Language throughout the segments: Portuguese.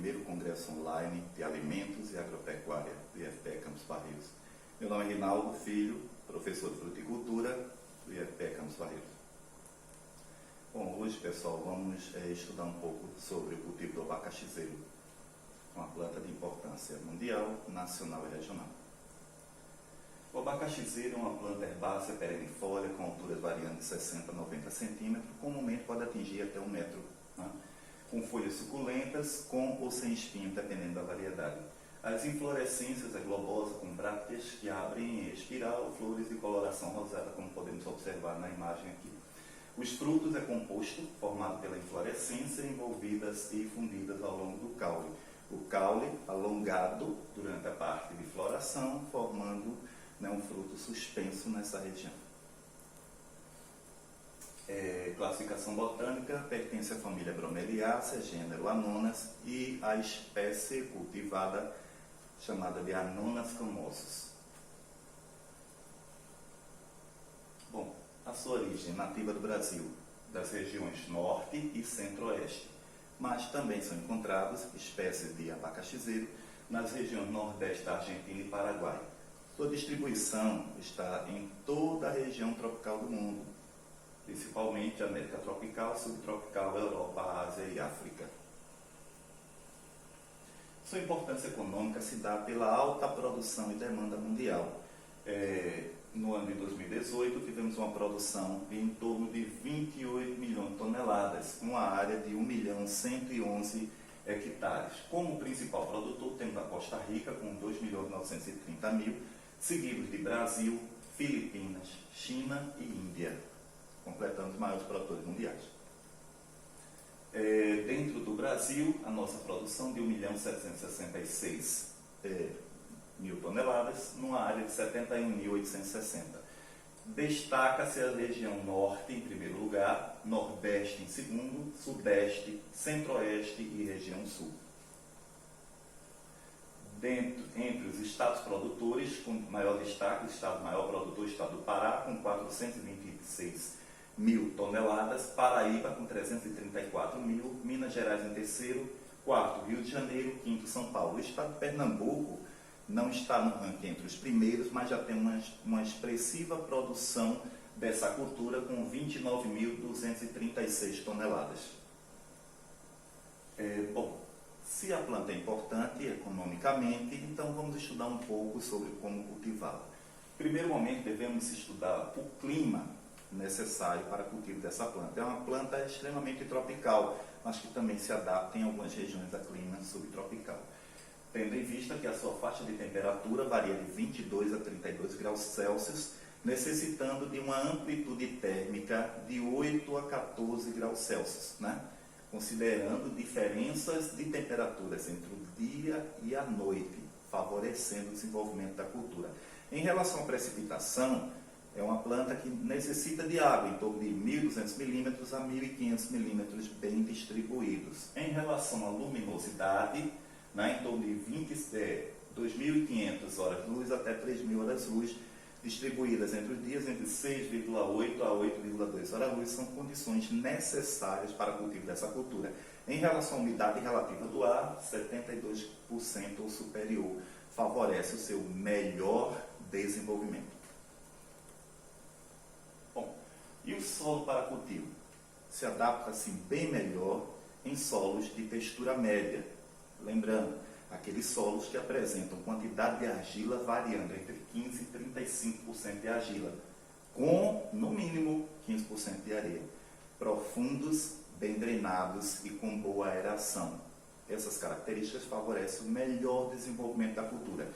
primeiro congresso online de alimentos e agropecuária do IFPE Campos Barreiros. Meu nome é Rinaldo Filho, professor de fruticultura do IFPE Campos Barreiros. Bom, hoje, pessoal, vamos estudar um pouco sobre o cultivo do abacaxizeiro, uma planta de importância mundial, nacional e regional. O abacaxizeiro é uma planta herbácea perenifolia com alturas variando de 60 a 90 centímetros, comumente pode atingir até 1 metro, né? Com folhas suculentas, com ou sem espinho, dependendo da variedade. As inflorescências é globosa, com brácteas que abrem em espiral, flores de coloração rosada, como podemos observar na imagem aqui. Os frutos é composto, formado pela inflorescência, envolvidas e fundidas ao longo do caule. O caule alongado durante a parte de floração, formando um fruto suspenso nessa região. Classificação botânica, pertence à família Bromeliaceae, gênero Anonas, e à espécie cultivada chamada de Anonas camosus. Bom, a sua origem nativa do Brasil, das regiões norte e centro-oeste, mas também são encontradas espécies de abacaxizeiro nas regiões nordeste da Argentina e Paraguai. Sua distribuição está em toda a região tropical do mundo, principalmente América tropical, subtropical, Europa, Ásia e África. Sua importância econômica se dá pela alta produção e demanda mundial. No ano de 2018, tivemos uma produção de em torno de 28 milhões de toneladas, com uma área de 1.111.000 hectares. Como principal produtor, temos a Costa Rica, com 2.930.000, seguidos de Brasil, Filipinas, China e Índia, completando os maiores produtores mundiais. Dentro do Brasil, a nossa produção de 1.766.000 toneladas, numa área de 71.860. Destaca-se a região norte em primeiro lugar, nordeste em segundo, sudeste, centro-oeste e região sul. Entre os estados produtores, com maior destaque, o estado maior produtor, o estado do Pará, com 426.000 toneladas, Paraíba com 334.000, Minas Gerais em terceiro, quarto Rio de Janeiro, quinto São Paulo. O estado de Pernambuco não está no ranking entre os primeiros, mas já tem uma expressiva produção dessa cultura com 29.236 toneladas. Bom, se a planta é importante economicamente, então vamos estudar um pouco sobre como cultivá-la. Em primeiro momento, devemos estudar o clima necessário para o cultivo dessa planta. É uma planta extremamente tropical, mas que também se adapta em algumas regiões da clima subtropical. Tendo em vista que a sua faixa de temperatura varia de 22 a 32 graus Celsius, necessitando de uma amplitude térmica de 8 a 14 graus Celsius, né? Considerando diferenças de temperaturas entre o dia e a noite, favorecendo o desenvolvimento da cultura. Em relação à precipitação, é uma planta que necessita de água, em torno de 1.200 milímetros a 1.500 milímetros bem distribuídos. Em relação à luminosidade, em torno de 2.500 horas-luz até 3.000 horas-luz, distribuídas entre os dias entre 6,8 a 8,2 horas-luz, são condições necessárias para o cultivo dessa cultura. Em relação à umidade relativa do ar, 72% ou superior, favorece o seu melhor desenvolvimento. Bom, e o solo para cultivo? Se adapta-se bem melhor em solos de textura média. Lembrando, aqueles solos que apresentam quantidade de argila variando entre 15% e 35% de argila, com, no mínimo, 15% de areia. Profundos, bem drenados e com boa aeração. Essas características favorecem o melhor desenvolvimento da cultura.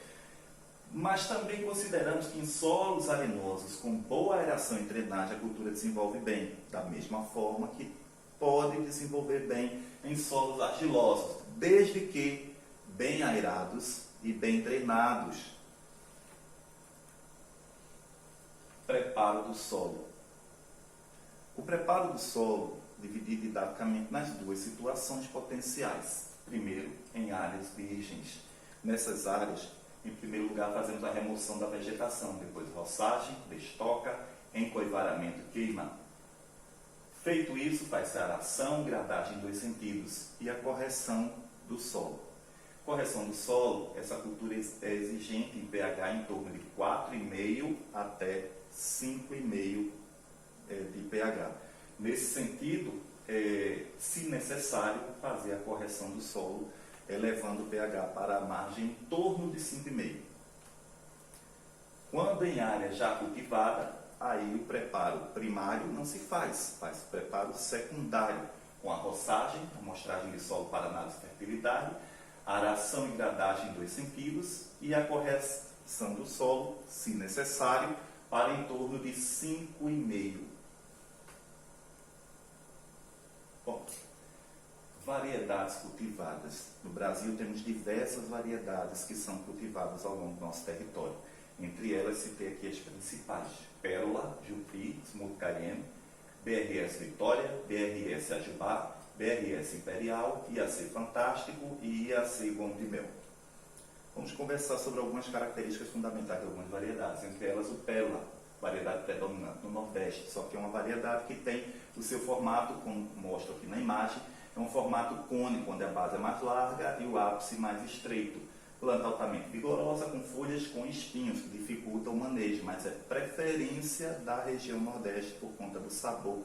Mas também consideramos que em solos arenosos, com boa aeração e drenagem, a cultura desenvolve bem, da mesma forma que pode desenvolver bem em solos argilosos, desde que bem aerados e bem drenados. Preparo do solo. O preparo do solo divide didaticamente nas duas situações potenciais. Primeiro, em áreas virgens. Nessas áreas, em primeiro lugar, fazemos a remoção da vegetação, depois roçagem, destoca, encoivaramento e queima. Feito isso, faz-se a aração, gradagem em 2 sentidos e a correção do solo. Correção do solo, essa cultura é exigente em pH em torno de 4,5 até 5,5 de pH. Nesse sentido, se necessário, fazer a correção do solo, elevando o pH para a margem em torno de 5,5. Quando em área já cultivada, aí o preparo primário não se faz o preparo secundário, com a roçagem, amostragem de solo para análise de fertilidade, aração e gradagem em 2 sentidos e a correção do solo, se necessário, para em torno de 5,5. Bom, variedades cultivadas. No Brasil temos diversas variedades que são cultivadas ao longo do nosso território. Entre elas, citei aqui as principais: Pérola, Jupi, Smooth Cayenne, BRS Vitória, BRS Ajubá, BRS Imperial, IAC Fantástico e IAC Bom de Mel. Vamos conversar sobre algumas características fundamentais de algumas variedades, entre elas o Pérola, variedade predominante no Nordeste, só que é uma variedade que tem o seu formato, como mostro aqui na imagem, é um formato cônico, onde a base é mais larga e o ápice mais estreito. Planta altamente vigorosa, com folhas com espinhos, que dificultam o manejo, mas é preferência da região Nordeste por conta do sabor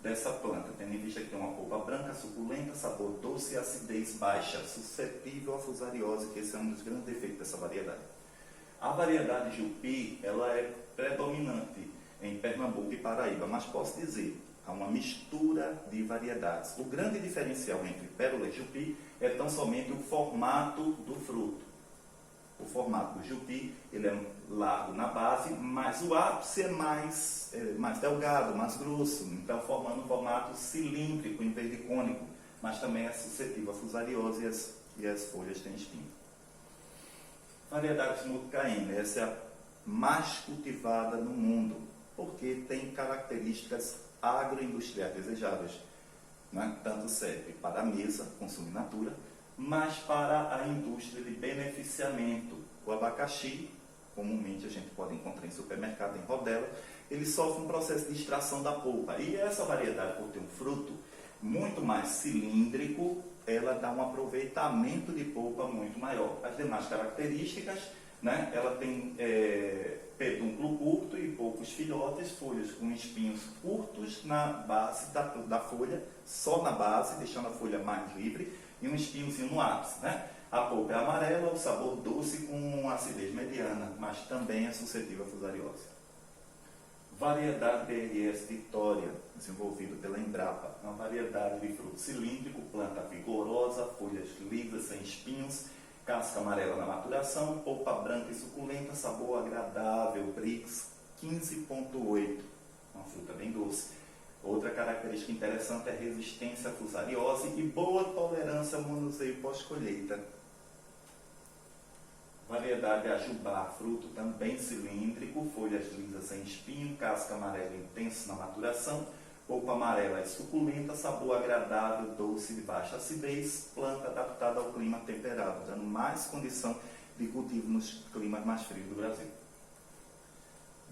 dessa planta, tendo em vista que tem uma polpa branca, suculenta, sabor doce e acidez baixa, suscetível à fusariose, que esse é um dos grandes defeitos dessa variedade. A variedade Jupi, ela é predominante em Pernambuco e Paraíba, mas posso dizer, há uma mistura de variedades. O grande diferencial entre Pérola e Jupi é tão somente o formato do fruto. O formato do Jupi, ele é largo na base, mas o ápice é mais delgado, mais grosso, então formando um formato cilíndrico em vez de cônico, mas também é suscetível à fusariose e as folhas têm espinho. Variedade Smooth Cayenne, essa é a mais cultivada no mundo, porque tem características agroindustriais desejáveis, né? Tanto serve para a mesa, consumo in natura, mas para a indústria de beneficiamento. O abacaxi, comumente a gente pode encontrar em supermercado, em rodela, ele sofre um processo de extração da polpa. E essa variedade, por ter um fruto muito mais cilíndrico, ela dá um aproveitamento de polpa muito maior. As demais características, né, ela tem pedúnculo curto e poucos filhotes, folhas com espinhos curtos na base da folha, só na base, deixando a folha mais livre, e um espinhozinho no ápice, né? A polpa é amarela, o sabor doce com acidez mediana, mas também é suscetível à fusariose. Variedade BRS Vitória, desenvolvido pela Embrapa, uma variedade de fruto cilíndrico, planta vigorosa, folhas lisas sem espinhos, casca amarela na maturação, polpa branca e suculenta, sabor agradável, Brix 15,8, uma fruta bem doce. Outra característica interessante é a resistência à fusariose e boa tolerância ao manuseio pós-colheita. Variedade Ajubá, fruto também cilíndrico, folhas lisas sem espinho, casca amarela intensa na maturação, polpa amarela e suculenta, sabor agradável, doce de baixa acidez, planta adaptada ao clima temperado, dando mais condição de cultivo nos climas mais frios do Brasil.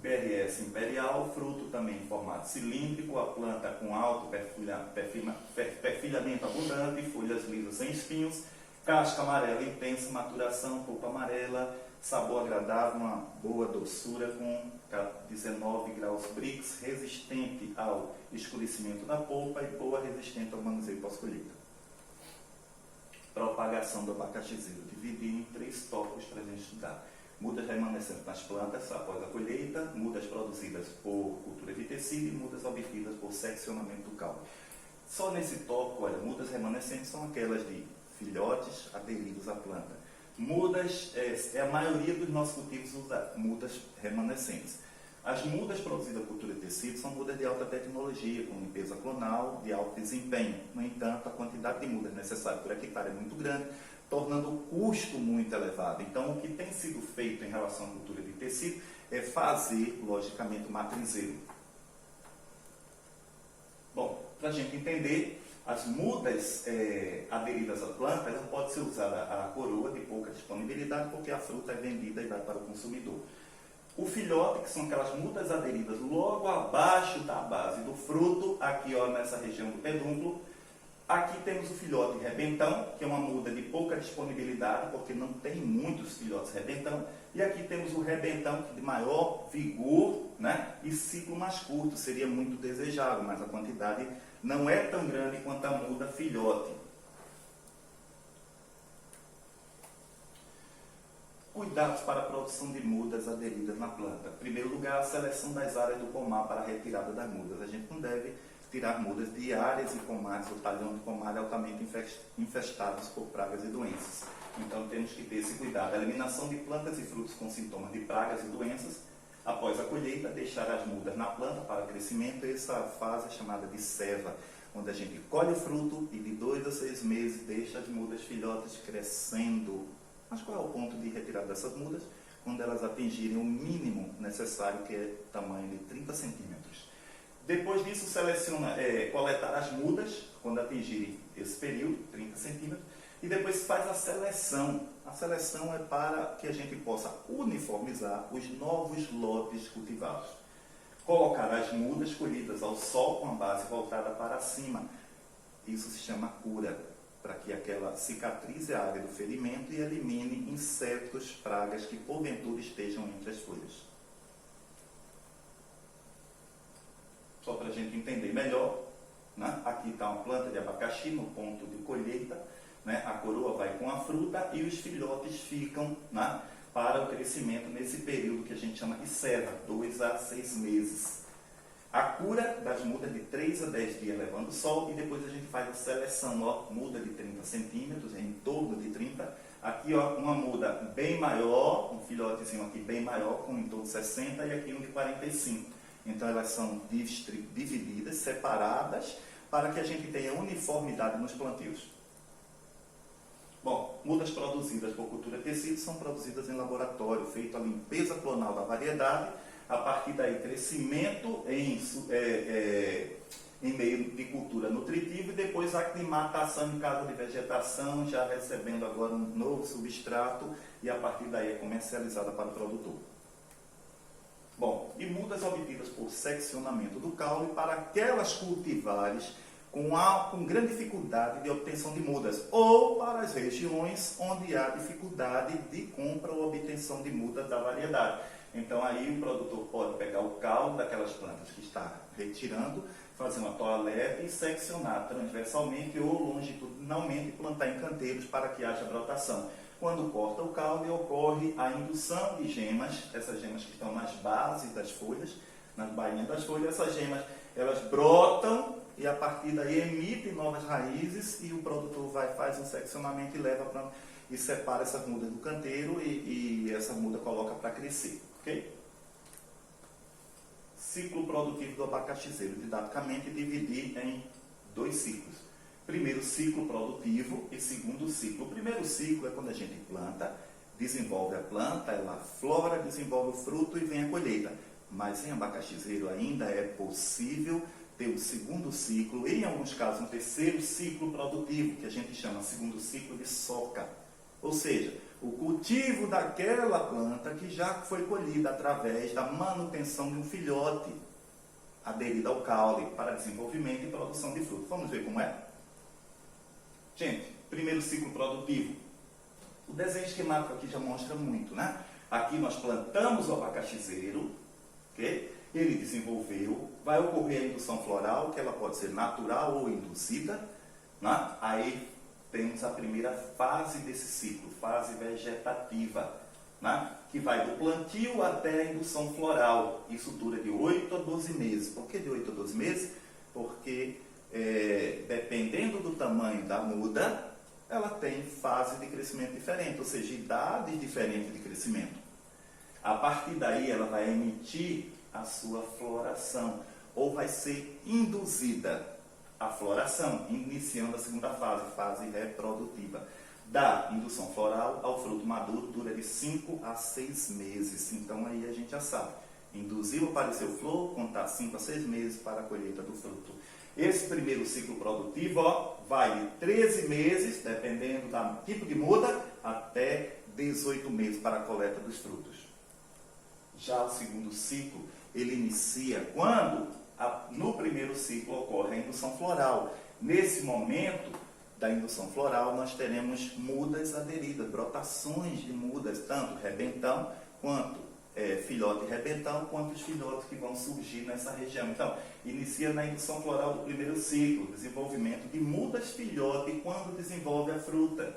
BRS Imperial, fruto também em formato cilíndrico, a planta com alto perfilhamento abundante, folhas lisas sem espinhos, casca amarela intensa, maturação, polpa amarela, sabor agradável, uma boa doçura com 19 graus Brix, resistente ao escurecimento da polpa e boa resistente ao manuseio pós-colheita. Propagação do abacaxizeiro, dividi em 3 tópicos para a gente estudar. Mudas remanescentes nas plantas após a colheita, mudas produzidas por cultura de tecido e mudas obtidas por seccionamento do caule. Só nesse tópico, olha, mudas remanescentes são aquelas de filhotes aderidos à planta. Mudas, a maioria dos nossos cultivos usa mudas remanescentes. As mudas produzidas por cultura de tecido são mudas de alta tecnologia, com limpeza clonal, de alto desempenho. No entanto, a quantidade de mudas necessária por hectare é muito grande, tornando o custo muito elevado. Então, o que tem sido feito em relação à cultura de tecido é fazer, logicamente, o matrizeiro. Bom, para a gente entender, as mudas aderidas à planta, ela pode ser usada a coroa de pouca disponibilidade, porque a fruta é vendida e vai para o consumidor. O filhote, que são aquelas mudas aderidas logo abaixo da base do fruto, aqui ó, nessa região do pedúnculo, Aqui temos o filhote rebentão, que é uma muda de pouca disponibilidade, porque não tem muitos filhotes rebentão. E aqui temos o rebentão, que é de maior vigor, né? E ciclo mais curto, seria muito desejável, mas a quantidade não é tão grande quanto a muda filhote. Cuidados para a produção de mudas aderidas na planta. Em primeiro lugar, a seleção das áreas do pomar para a retirada das mudas. A gente não deve tirar mudas de áreas e pomares ou talhão de pomar altamente infestados por pragas e doenças. Então temos que ter esse cuidado. A eliminação de plantas e frutos com sintomas de pragas e doenças. Após a colheita, deixar as mudas na planta para crescimento. Essa fase é chamada de ceva, onde a gente colhe o fruto e de 2 a 6 meses deixa as mudas filhotes crescendo. Mas qual é o ponto de retirada dessas mudas? Quando elas atingirem o mínimo necessário, que é tamanho de 30 centímetros. Depois disso, coletar as mudas, quando atingirem esse período, 30 centímetros, e depois faz a seleção. A seleção é para que a gente possa uniformizar os novos lotes cultivados. Colocar as mudas colhidas ao sol com a base voltada para cima. Isso se chama cura, para que aquela cicatrize a área do ferimento e elimine insetos, pragas que porventura estejam entre as folhas. Só para a gente entender melhor, né? Aqui está uma planta de abacaxi no ponto de colheita, né? A coroa vai com a fruta e os filhotes ficam, né, para o crescimento nesse período que a gente chama de ceva, 2 a 6 meses. A cura das mudas de 3 a 10 dias levando sol e depois a gente faz a seleção, ó, muda de 30 centímetros, em torno de 30. Aqui, ó, uma muda bem maior, um filhotezinho aqui bem maior, com em torno de 60 e aqui um de 45. Então elas são divididas, separadas, para que a gente tenha uniformidade nos plantios. Bom, mudas produzidas por cultura de tecido são produzidas em laboratório, feito a limpeza clonal da variedade, a partir daí crescimento em meio de cultura nutritiva e depois aclimatação em caso de vegetação, já recebendo agora um novo substrato e a partir daí é comercializada para o produtor. Bom, e mudas obtidas por seccionamento do caule para aquelas cultivares com grande dificuldade de obtenção de mudas, ou para as regiões onde há dificuldade de compra ou obtenção de mudas da variedade. Então aí o produtor pode pegar o caule daquelas plantas que está retirando, fazer uma tola leve e seccionar transversalmente ou longitudinalmente e plantar em canteiros para que haja brotação. Quando corta o caule, ocorre a indução de gemas, essas gemas que estão nas bases das folhas, nas bainhas das folhas, essas gemas elas brotam e a partir daí emitem novas raízes e o produtor faz um seccionamento e leva e separa essas mudas do canteiro e essa muda coloca para crescer. Okay? Ciclo produtivo do abacaxizeiro, didaticamente dividir em 2 ciclos. Primeiro ciclo produtivo e segundo ciclo. O primeiro ciclo é quando a gente planta, desenvolve a planta, ela flora, desenvolve o fruto e vem a colheita. Mas em abacaxizeiro ainda é possível ter o segundo ciclo, e em alguns casos um terceiro ciclo produtivo, que a gente chama segundo ciclo de soca. Ou seja, o cultivo daquela planta que já foi colhida através da manutenção de um filhote aderido ao caule para desenvolvimento e produção de fruto. Vamos ver como é? Gente, primeiro ciclo produtivo. O desenho esquemático aqui já mostra muito, né? Aqui nós plantamos o abacaxizeiro, ok? Ele desenvolveu, vai ocorrer a indução floral, que ela pode ser natural ou induzida, né? Aí temos a primeira fase desse ciclo, fase vegetativa, né? Que vai do plantio até a indução floral. Isso dura de 8 a 12 meses. Por que de 8 a 12 meses? Porque dependendo do tamanho da muda, ela tem fase de crescimento diferente, ou seja, idades diferentes de crescimento. A partir daí ela vai emitir a sua floração, ou vai ser induzida a floração, iniciando a segunda fase, fase reprodutiva. Da indução floral ao fruto maduro dura de 5 a 6 meses. Então aí a gente já sabe, induziu, apareceu flor, contar 5 a 6 meses para a colheita do fruto. Esse primeiro ciclo produtivo, ó, vai de 13 meses, dependendo do tipo de muda, até 18 meses para a coleta dos frutos. Já o segundo ciclo, ele inicia quando no primeiro ciclo ocorre a indução floral. Nesse momento da indução floral, nós teremos mudas aderidas, brotações de mudas, tanto rebentão quanto filhote rebentão, quanto os filhotes que vão surgir nessa região. Então, inicia na indução floral do primeiro ciclo, desenvolvimento de mudas filhote quando desenvolve a fruta.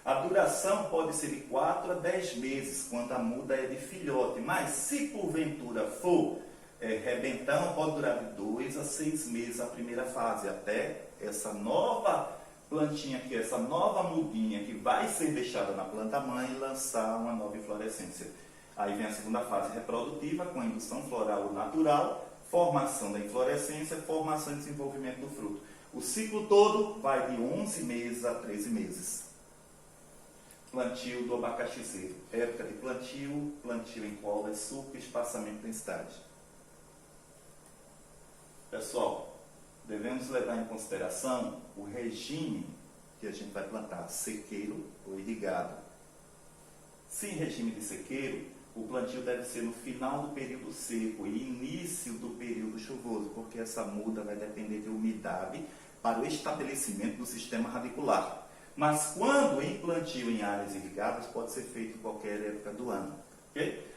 A duração pode ser de 4 a 10 meses, quando a muda é de filhote, mas se porventura for rebentão, pode durar de 2 a 6 meses a primeira fase, até essa nova plantinha aqui, essa nova mudinha que vai ser deixada na planta mãe lançar uma nova inflorescência. Aí vem a segunda fase reprodutiva, com a indução floral natural, formação da inflorescência, formação e desenvolvimento do fruto. O ciclo todo vai de 11 meses a 13 meses. Plantio do abacaxizeiro. Época de plantio, plantio em cola, suco, espaçamento e densidade. Pessoal, devemos levar em consideração o regime que a gente vai plantar, sequeiro ou irrigado. Se em regime de sequeiro, o plantio deve ser no final do período seco e início do período chuvoso, porque essa muda vai depender de umidade para o estabelecimento do sistema radicular. Mas quando em plantio em áreas irrigadas, pode ser feito em qualquer época do ano. Okay?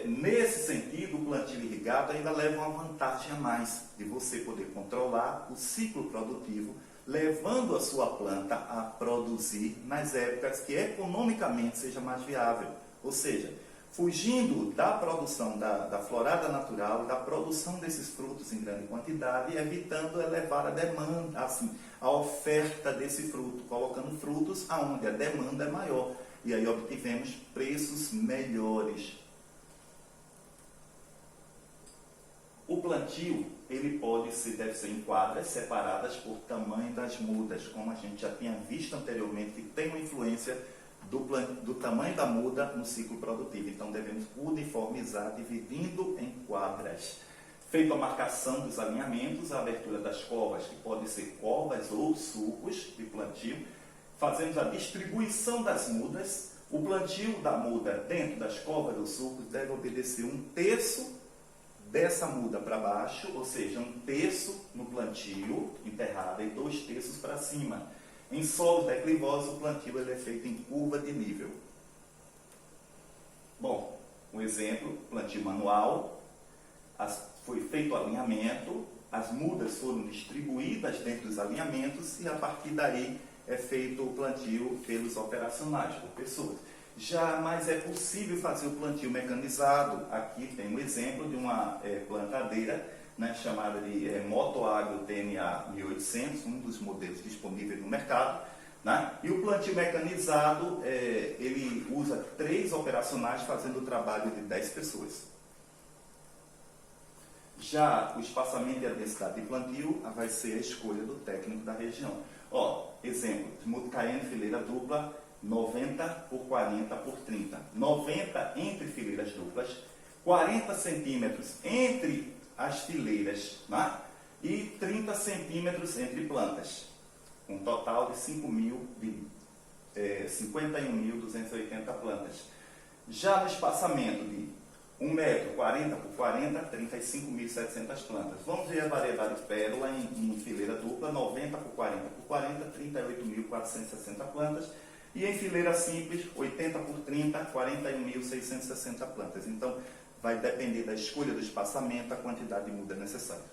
Nesse sentido, o plantio irrigado ainda leva uma vantagem a mais, de você poder controlar o ciclo produtivo, levando a sua planta a produzir nas épocas que economicamente seja mais viável. Ou seja, fugindo da produção da florada natural, da produção desses frutos em grande quantidade, evitando elevar a demanda, assim, a oferta desse fruto, colocando frutos aonde a demanda é maior. E aí obtivemos preços melhores. O plantio, ele deve ser em quadras separadas por tamanho das mudas, como a gente já tinha visto anteriormente, que tem uma influência do tamanho da muda no ciclo produtivo. Então, devemos uniformizar, dividindo em quadras. Feita a marcação dos alinhamentos, a abertura das covas, que podem ser covas ou sulcos de plantio. Fazemos a distribuição das mudas. O plantio da muda dentro das covas ou sulcos deve obedecer 1/3 dessa muda para baixo, ou seja, 1/3 no plantio, enterrada, e 2/3 para cima. Em solos declivosos, o plantio ele é feito em curva de nível. Bom, um exemplo, plantio manual, foi feito o alinhamento, as mudas foram distribuídas dentro dos alinhamentos e a partir daí é feito o plantio pelos operacionais, por pessoas. Jamais é possível fazer o plantio mecanizado. Aqui tem um exemplo de uma plantadeira, né, chamada de Moto Agro TNA 1800, um dos modelos disponíveis no mercado, né? E o plantio mecanizado, ele usa 3 operacionais fazendo o trabalho de 10 pessoas. Já o espaçamento e a densidade de plantio vai ser a escolha do técnico da região. Ó, exemplo, Smooth fileira dupla, 90 por 40 por 30. 90 entre fileiras duplas, 40 centímetros entre as fileiras, né? E 30 centímetros entre plantas, um total de 51.280 plantas. Já no espaçamento de 1 metro, 40 por 40, 35.700 plantas. Vamos ver a variedade pérola em fileira dupla, 90 por 40 por 40, 38.460 plantas. E em fileira simples, 80 por 30, 41.660 plantas. Então, vai depender da escolha do espaçamento, a quantidade de muda necessária.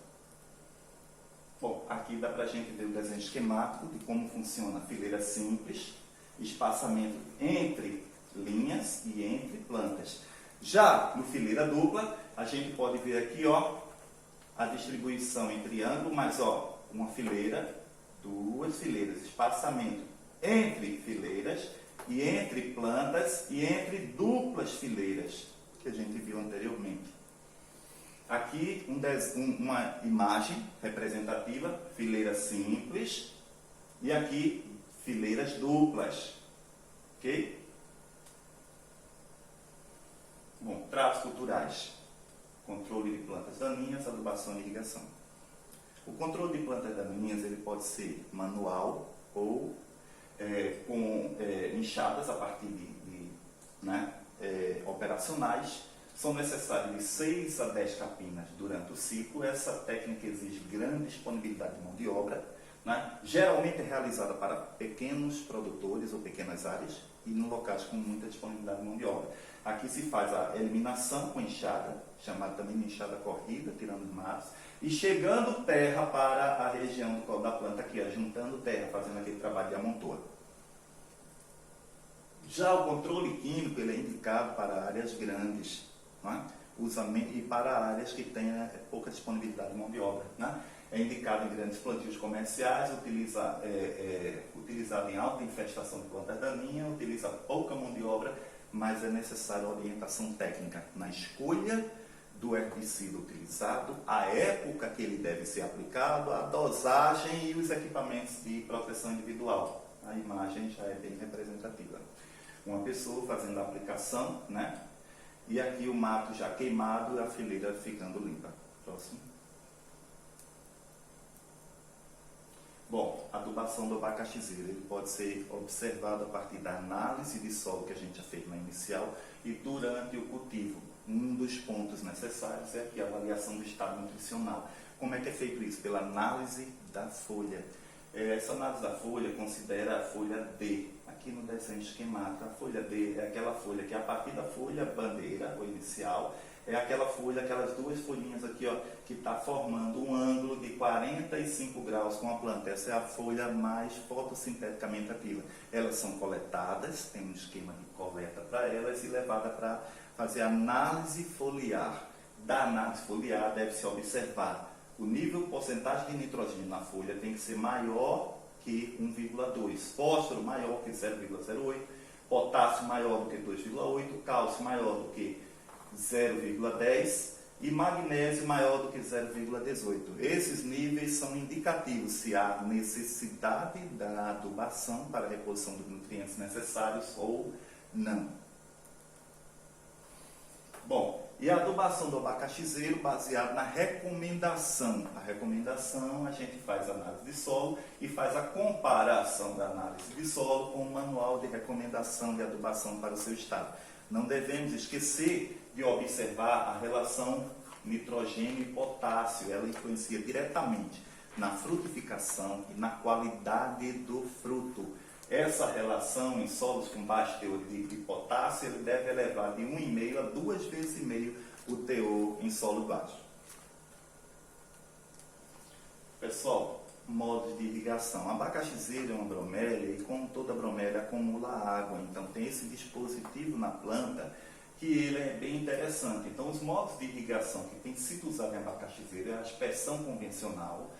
Bom, aqui dá para a gente ver o desenho esquemático de como funciona a fileira simples, espaçamento entre linhas e entre plantas. Já no fileira dupla, a gente pode ver aqui, ó, a distribuição em triângulo, mas ó, uma fileira, 2 fileiras, espaçamento entre fileiras e entre plantas e entre duplas fileiras, que a gente viu anteriormente. Aqui uma imagem representativa, fileira simples, e aqui fileiras duplas, ok? Bom, tratos culturais, controle de plantas daninhas, adubação e irrigação. O controle de plantas daninhas ele pode ser manual ou com enxadas a partir de operacionais, São necessárias de 6 a 10 capinas durante o ciclo. Essa técnica exige grande disponibilidade de mão de obra, né? Geralmente é realizada para pequenos produtores ou pequenas áreas e em locais com muita disponibilidade de mão de obra. Aqui se faz a eliminação com enxada, chamada também de enxada corrida, tirando os matos, e chegando terra para a região do colo da planta aqui, ó, juntando terra, fazendo aquele trabalho de amontoa. Já o controle químico ele é indicado para áreas grandes, né? E para áreas que tenham pouca disponibilidade de mão de obra, né? É indicado em grandes plantios comerciais, utilizado em alta infestação de plantas daninhas, utiliza pouca mão de obra, mas é necessária orientação técnica na escolha do herbicida utilizado, a época que ele deve ser aplicado, a dosagem e os equipamentos de proteção individual. A imagem já é bem representativa. Uma pessoa fazendo a aplicação, né? E aqui o mato já queimado e a fileira ficando limpa. Próximo. Bom, a adubação do abacaxizeiro ele pode ser observado a partir da análise de solo que a gente já fez na inicial e durante o cultivo. Um dos pontos necessários é aqui a avaliação do estado nutricional. Como é que é feito isso? Pela análise da folha. Essa análise da folha considera a folha D. Aqui no desenho esquemático, a folha D é aquela folha que a partir da folha bandeira, ou inicial, é aquela folha, aquelas duas folhinhas aqui, ó, que está formando um ângulo de 45 graus com a planta. Essa é a folha mais fotossinteticamente ativa. Elas são coletadas, tem um esquema de coleta para elas e levada para fazer análise foliar. Da análise foliar deve-se observar o nível, porcentagem de nitrogênio na folha tem que ser maior que 1,2, fósforo maior que 0,08, potássio maior do que 2,8, cálcio maior do que 0,10 e magnésio maior do que 0,18. Esses níveis são indicativos se há necessidade da adubação para a reposição dos nutrientes necessários ou não. Bom, e a adubação do abacaxizeiro baseada na recomendação. A recomendação, a gente faz a análise de solo e faz a comparação da análise de solo com o manual de recomendação de adubação para o seu estado. Não devemos esquecer de observar a relação nitrogênio e potássio. Ela influencia diretamente na frutificação e na qualidade do fruto. Essa relação em solos com baixo teor de potássio ele deve elevar de 1,5 a 2,5 vezes o teor em solo baixo. Pessoal, modos de irrigação. A abacaxizeiro é uma bromélia e, como toda bromélia, acumula água. Então, tem esse dispositivo na planta que ele é bem interessante. Então, os modos de irrigação que tem sido usado em abacaxizeiro é a aspersão convencional,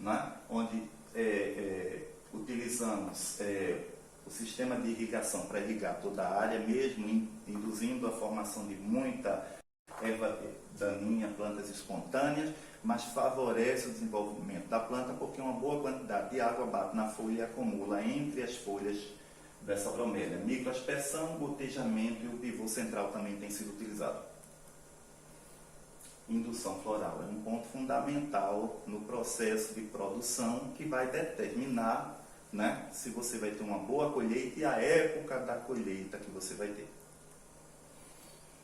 né? Onde utilizamos o sistema de irrigação para irrigar toda a área, mesmo induzindo a formação de muita erva daninha, plantas espontâneas, mas favorece o desenvolvimento da planta porque uma boa quantidade de água bate na folha e acumula entre as folhas dessa bromélia. Microaspersão, gotejamento e o pivô central também tem sido utilizado. Indução floral é um ponto fundamental no processo de produção que vai determinar, né, se você vai ter uma boa colheita e a época da colheita que você vai ter.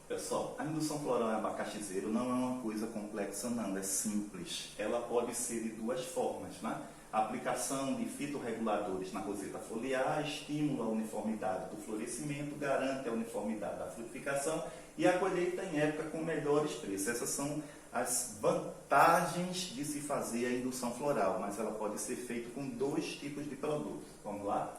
Pessoal, a indução floral em abacaxizeiro não é uma coisa complexa não, é simples. Ela pode ser de duas formas, né? A aplicação de fitorreguladores na roseta foliar estimula a uniformidade do florescimento, garante a uniformidade da frutificação e a colheita em época com melhores preços. Essas são as vantagens de se fazer a indução floral, mas ela pode ser feita com dois tipos de produtos. Vamos lá?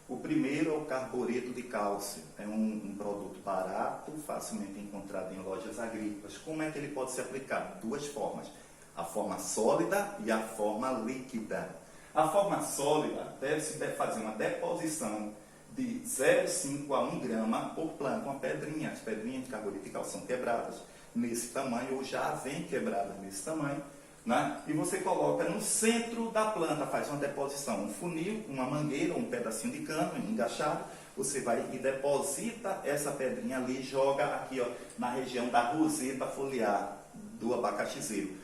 O primeiro é o carbureto de cálcio. É um produto barato, facilmente encontrado em lojas agrícolas. Como é que ele pode ser aplicado? Duas formas. A forma sólida e a forma líquida. A forma sólida deve-se fazer uma deposição de 0,5 a 1 grama por planta, uma pedrinha. As pedrinhas de carbureto de cálcio são quebradas nesse tamanho, ou já vem quebradas nesse tamanho, né? E você coloca no centro da planta, faz uma deposição, um funil, uma mangueira, um pedacinho de cano engaixado, você vai e deposita essa pedrinha ali e joga aqui, ó, na região da roseta foliar do abacaxizeiro.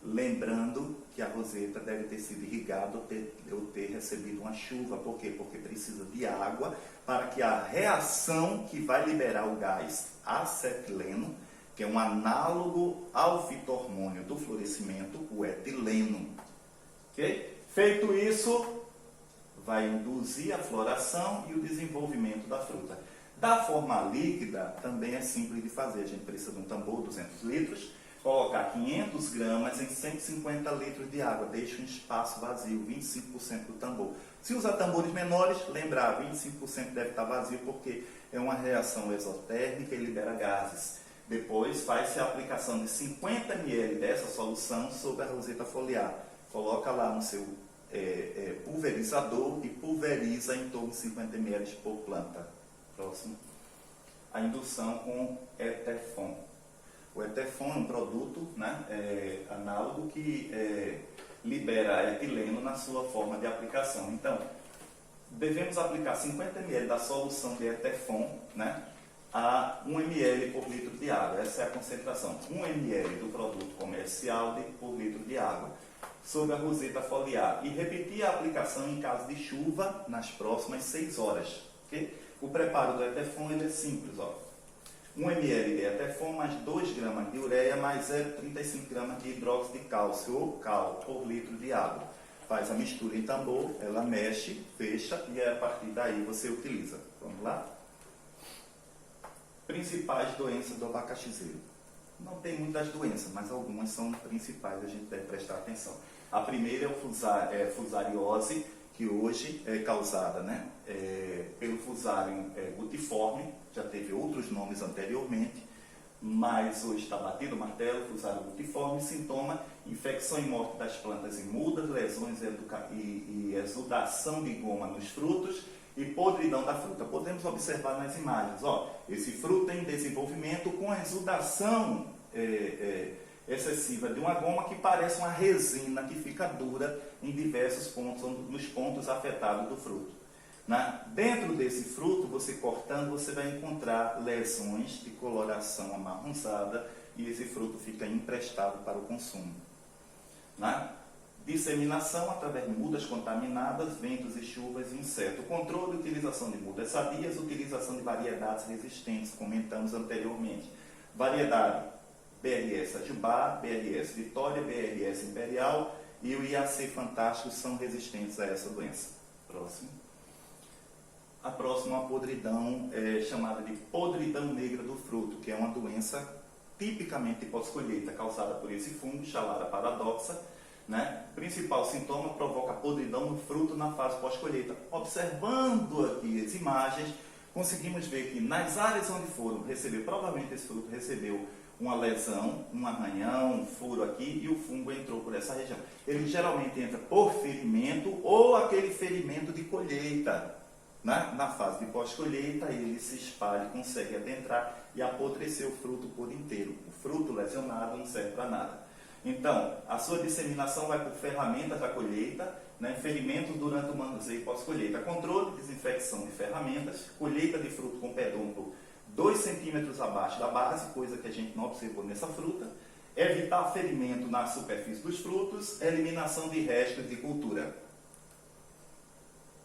Lembrando que a roseta deve ter sido irrigada ou ter recebido uma chuva. Por quê? Porque precisa de água para que a reação que vai liberar o gás acetileno, que é um análogo ao fito-hormônio do florescimento, o etileno. Okay? Feito isso, vai induzir a floração e o desenvolvimento da fruta. Da forma líquida, também é simples de fazer. A gente precisa de um tambor, 200 litros, colocar 500 gramas em 150 litros de água. Deixa um espaço vazio, 25% do tambor. Se usar tambores menores, lembrar, 25% deve estar vazio porque é uma reação exotérmica e libera gases. Depois faz-se a aplicação de 50 ml dessa solução sobre a roseta foliar. Coloca lá no seu pulverizador e pulveriza em torno de 50 ml por planta. Próximo. A indução com Etefon. O Etefon é um produto, né, análogo que libera etileno na sua forma de aplicação. Então, devemos aplicar 50 ml da solução de Etefon, né, a 1 ml por litro de água. Essa é a concentração. 1 ml do produto comercial por litro de água sobre a roseta foliar. E repetir a aplicação em caso de chuva nas próximas 6 horas. Okay? O preparo do Etefon é simples. 1 ml de Etefon mais 2 gramas de ureia mais 0,35 gramas de hidróxido de cálcio ou cal por litro de água. Faz a mistura em tambor, ela mexe, fecha e a partir daí você utiliza. Vamos lá? Principais doenças do abacaxizeiro. Não tem muitas doenças, mas algumas são principais, a gente deve prestar atenção. A primeira é a fusariose, que hoje é causada, né, pelo Fusarium gutiforme, já teve outros nomes anteriormente, mas hoje está batido o martelo, Fusarium gutiforme, sintoma, infecção e morte das plantas imudas, lesões e exudação de goma nos frutos e podridão da fruta. Podemos observar nas imagens, esse fruto em desenvolvimento com exudação excessiva de uma goma que parece uma resina que fica dura em diversos pontos, nos pontos afetados do fruto. Dentro desse fruto, você cortando, você vai encontrar lesões de coloração amarronzada e esse fruto fica imprestado para o consumo. Disseminação através de mudas contaminadas, ventos e chuvas e insetos. Controle e utilização de mudas sadias, utilização de variedades resistentes, comentamos anteriormente. Variedade BRS Ajubá, BRS Vitória, BRS Imperial e o IAC Fantástico são resistentes a essa doença. Próximo. A próxima é uma podridão chamada de podridão negra do fruto, que é uma doença tipicamente pós-colheita, causada por esse fungo, Chalara paradoxa. Principal sintoma provoca podridão no fruto na fase pós-colheita. Observando aqui as imagens, conseguimos ver que nas áreas onde provavelmente esse fruto recebeu uma lesão, um arranhão, um furo aqui e o fungo entrou por essa região. Ele geralmente entra por ferimento ou aquele ferimento de colheita. Na fase de pós-colheita ele se espalha, consegue adentrar e apodrecer o fruto por inteiro. O fruto lesionado não serve para nada. Então, a sua disseminação vai por ferramentas da colheita, ferimentos durante o manuseio pós-colheita. Controle e desinfecção de ferramentas, colheita de fruto com pedúnculo 2 centímetros abaixo da base, coisa que a gente não observou nessa fruta. Evitar ferimento na superfície dos frutos, eliminação de restos de cultura.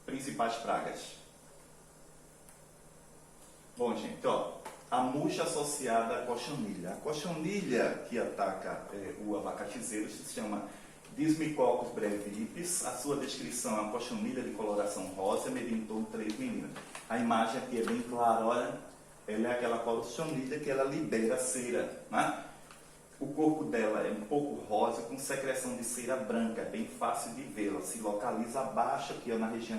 Principais pragas. Bom, gente, a murcha associada à cochonilha. A cochonilha que ataca o abacaxizeiro se chama Dismicoccus breviipes. A sua descrição é uma cochonilha de coloração rosa, medindo em torno de 3 milímetros. A imagem aqui é bem clara, olha. Ela é aquela cochonilha que ela libera cera. O corpo dela é um pouco rosa, com secreção de cera branca, é bem fácil de vê-la. Se localiza abaixo aqui, na região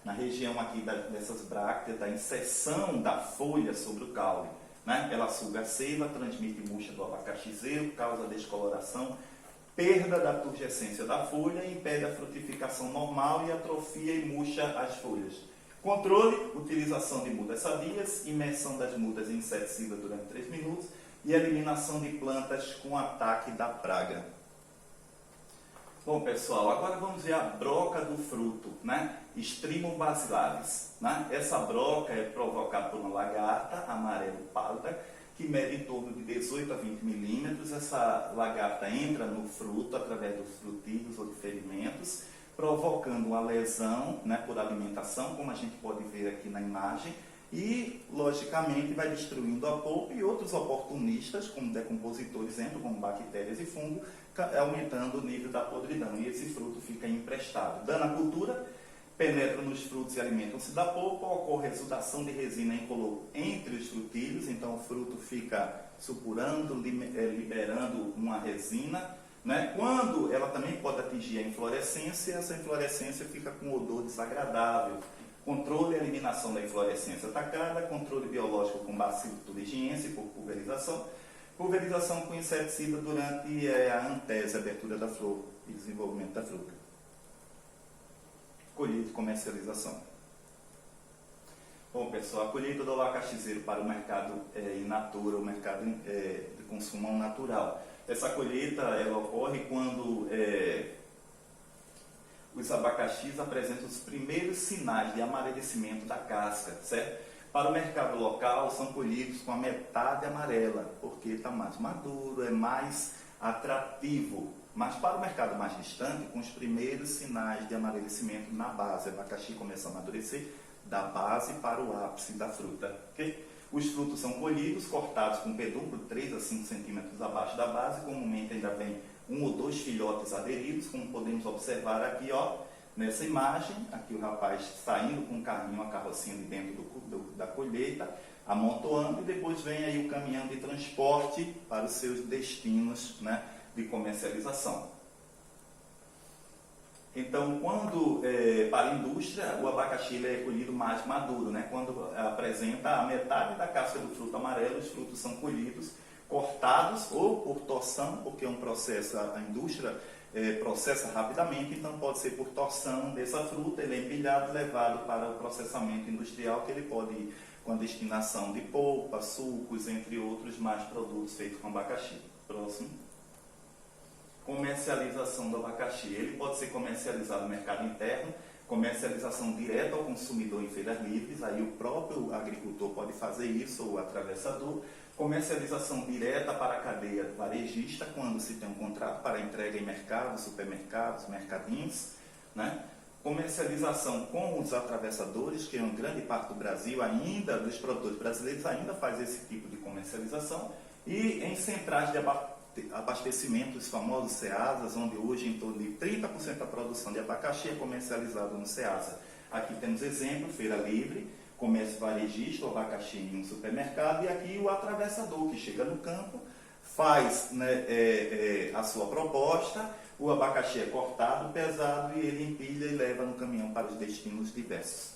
na região aqui dessas brácteas, da inserção da folha sobre o caule. Ela suga a seiva, transmite murcha do abacaxizeiro, causa descoloração, perda da turgescência da folha, impede a frutificação normal e atrofia e murcha as folhas. Controle, utilização de mudas sadias, imersão das mudas em inseticida durante 3 minutos e eliminação de plantas com ataque da praga. Bom, pessoal, agora vamos ver a broca do fruto, Strimum basilaris. Essa broca é provocada por uma lagarta amarelo pálida que mede em torno de 18 a 20 milímetros. Essa lagarta entra no fruto através dos frutídeos ou de ferimentos, provocando uma lesão, né, por alimentação, como a gente pode ver aqui na imagem, e, logicamente, vai destruindo a polpa, e outros oportunistas, como decompositores, entram como bactérias e fungo, aumentando o nível da podridão, e esse fruto fica emprestado. Dando a cultura, penetra nos frutos e alimentam-se da polpa, ocorre a exudação de resina incolor entre os frutídeos, então o fruto fica supurando, liberando uma resina, né? Quando ela também pode atingir a inflorescência, essa inflorescência fica com um odor desagradável. Controle e eliminação da inflorescência atacada, controle biológico com bacilo thuringiense por pulverização, pulverização com inseticida durante a antese, a abertura da flor e desenvolvimento da fruta. Colheita e comercialização. Bom, pessoal, a colheita do abacaxizeiro para o mercado in natura, o mercado de consumo natural. Essa colheita ela ocorre quando os abacaxis apresentam os primeiros sinais de amarelecimento da casca, certo? Para o mercado local, são colhidos com a metade amarela, porque está mais maduro, é mais atrativo. Mas para o mercado mais distante, com os primeiros sinais de amarelecimento na base, o abacaxi começa a amadurecer da base para o ápice da fruta. Okay? Os frutos são colhidos, cortados com pedúnculo 3 a 5 centímetros abaixo da base, comumente ainda vem 1 ou 2 filhotes aderidos, como podemos observar aqui, ó, nessa imagem. Aqui o rapaz saindo com um carrinho, uma carrocinha de dentro da colheita, amontoando, e depois vem aí o caminhão de transporte para os seus destinos, né, de comercialização. Então, quando para a indústria, o abacaxi ele é colhido mais maduro, né? Quando apresenta a metade da casca do fruto amarelo, os frutos são colhidos, cortados ou por torção, porque é um processo, a indústria processa rapidamente, então pode ser por torção dessa fruta, ele é empilhado e levado para o processamento industrial, que ele pode ir com a destinação de polpa, sucos, entre outros mais produtos feitos com abacaxi. Próximo. Comercialização do abacaxi. Ele pode ser comercializado no mercado interno, comercialização direta ao consumidor em feiras livres, aí o próprio agricultor pode fazer isso, ou o atravessador. Comercialização direta para a cadeia varejista, quando se tem um contrato para entrega em mercados, supermercados, mercadinhos, né? Comercialização com os atravessadores, que é uma grande parte do Brasil ainda, dos produtores brasileiros ainda faz esse tipo de comercialização, e em centrais de abastecimento, os famosos CEASAs, onde hoje em torno de 30% da produção de abacaxi é comercializado no CEASA. Aqui temos exemplo, feira livre, comércio varejista, o abacaxi em um supermercado, e aqui o atravessador que chega no campo, faz, né, a sua proposta, o abacaxi é cortado, pesado, e ele empilha e leva no caminhão para os destinos diversos.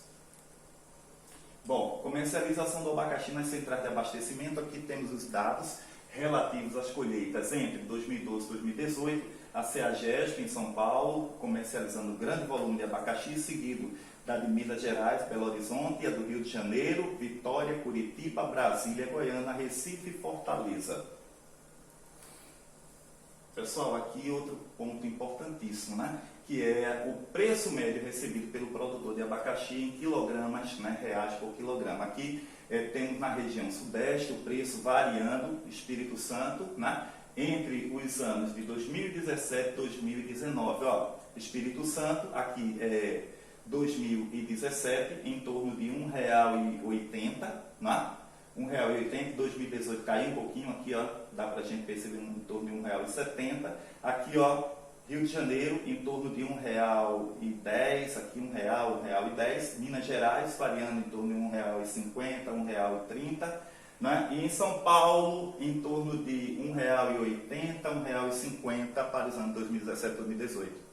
Bom, comercialização do abacaxi nas centrais de abastecimento. Aqui temos os dados relativos às colheitas entre 2012 e 2018, a CEAGESP em São Paulo, comercializando grande volume de abacaxi, seguido da de Minas Gerais, Belo Horizonte, a do Rio de Janeiro, Vitória, Curitiba, Brasília, Goiânia, Recife e Fortaleza. Pessoal, aqui outro ponto importantíssimo, né? Que é o preço médio recebido pelo produtor de abacaxi em quilogramas, né, reais por quilograma. Aqui temos na região sudeste o preço variando, Espírito Santo, né, entre os anos de 2017 e 2019. Ó, Espírito Santo, aqui 2017, em torno de R$ 1,80, né? R$ 1,80, 2018 caiu um pouquinho, aqui ó, dá para a gente perceber em torno de R$ 1,70. Aqui ó, Rio de Janeiro em torno de R$ 1,10, aqui R$ 1, R$ 1,10. Minas Gerais variando em torno de R$ 1,50, R$ 1,30. Né? E em São Paulo em torno de R$ 1,80, R$ 1,50 para os anos 2017 e 2018.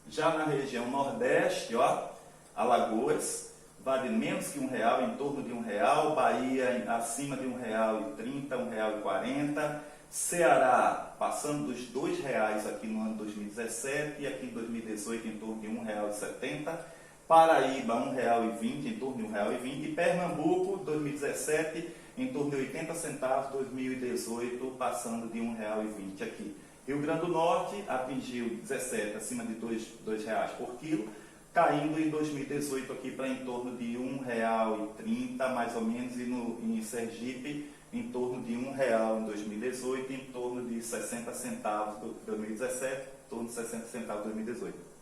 Já na região Nordeste, ó, Alagoas, vale menos que R$ 1, em torno de R$ 1, Bahia acima de R$ 1,30, R$ 1,40, Ceará passando dos R$ 2 aqui no ano 2017 e aqui em 2018 em torno de R$ 1,70, Paraíba R$ 1,20, em torno de R$ 1,20, e Pernambuco 2017 em torno de 80 centavos, 2018 passando de R$ 1,20 aqui. Rio Grande do Norte atingiu 17, acima de R$ 2 por quilo. caindo em 2018 aqui para em torno de R$ 1,30 mais ou menos, e em Sergipe em torno de R$ 1,00 em 2018, em torno de 60 centavos em 2017, em torno de 60 centavos em 2018.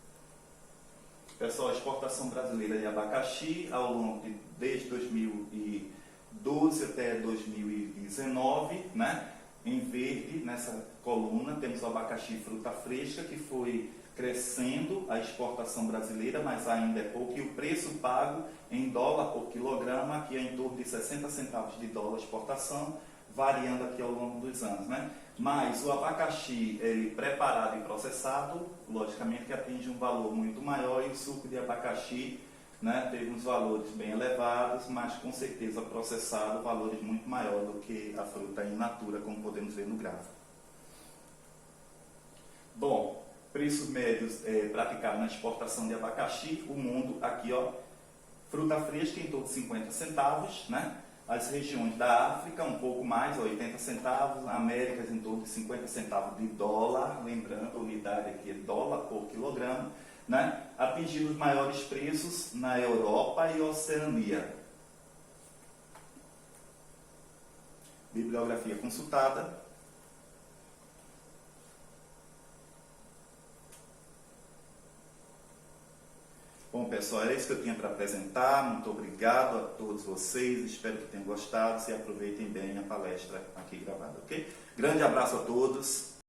Pessoal, a exportação brasileira de abacaxi ao longo desde 2012 até 2019, né? Em verde, nessa coluna, temos o abacaxi fruta fresca, que foi crescendo a exportação brasileira, mas ainda é pouco, e o preço pago em dólar por quilograma, aqui é em torno de 60 centavos de dólar exportação, variando aqui ao longo dos anos, né? Mas o abacaxi, ele preparado e processado, logicamente que atinge um valor muito maior, e o suco de abacaxi, né, teve uns valores bem elevados, mas com certeza processado, valores muito maiores do que a fruta in natura, como podemos ver no gráfico. Bom, preços médios praticados na exportação de abacaxi, o mundo aqui, ó, fruta fresca em torno de 50 centavos, né? As regiões da África um pouco mais, 80 centavos, Américas em torno de 50 centavos de dólar, lembrando, a unidade aqui é dólar por quilograma, né? Atingindo os maiores preços na Europa e Oceania. Bibliografia consultada. Bom, pessoal, era isso que eu tinha para apresentar. Muito obrigado a todos vocês. Espero que tenham gostado. Se aproveitem bem a palestra aqui gravada, ok? Grande abraço a todos.